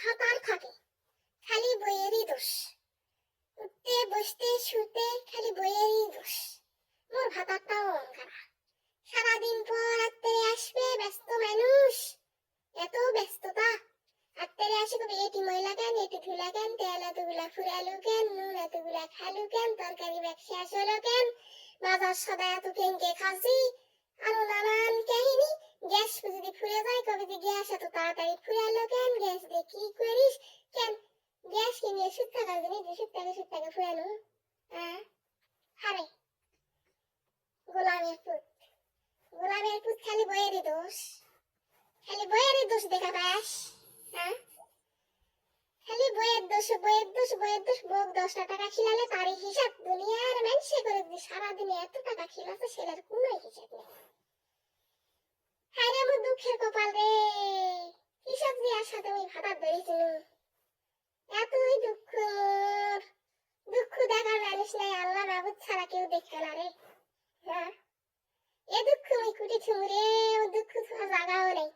খাতার থাকে, খালি বইয়েরই দোষ। উঠতে বসতে শুতে খালি বইয়েরই দোষ। মোর ভাতারটাও অঙ্কারা, সারাদিন পর রাত্রে আসবে, ব্যস্ত মানুষ, এত ব্যস্ততা। রাত্রে আসে কবে এটি ময়লা কেন, এটি ধুলা কেন, তেল এতগুলা ফুরালো কেন, নুন এতগুলা খালু কেন, তরকারি ব্যাগ শেষ হলো কেন, বাজার সদা এত কেনকে খাসি, আরো নানান কাহিনী। গ্যাস যদি ফুরে যায় কবে যে গ্যাস এত তাড়াতাড়ি ফুরালো কেন, গ্যাস দিয়ে কি করিস কেন, গ্যাস কিনে সুদ থাকার জন্য যে সুদ টাকা ফুরানো। হারে গোলামের পুত, গোলামের পুত, খালি বইয়েরই দোষ, খালি বইয়েরই দোষ দেখা পাস। খালি বইয়ের দোষ, বইয়ের দোষ, বইয়ের দোষ। বউক 10টা টাকা খিলালে তারই হিসাব দুনিয়ার মানুষে করে দিই। সারাদিনে এত টাকা খিলাছে সেটার কোনো হিসাব নেই। হায় রে আমার দুঃখের কপাল রে, হিসাব দেওয়ার সাথে ওই ভাতা ধরেছিল। এতই দুঃখ মোর, দুঃখ দেখার মানুষ নাই, আল্লাহ মাবুদ ছাড়া কেউ দেখবে না রে। এ দুঃখ আমি কুটি থুমরে, ও দুঃখ জাগাও নেই।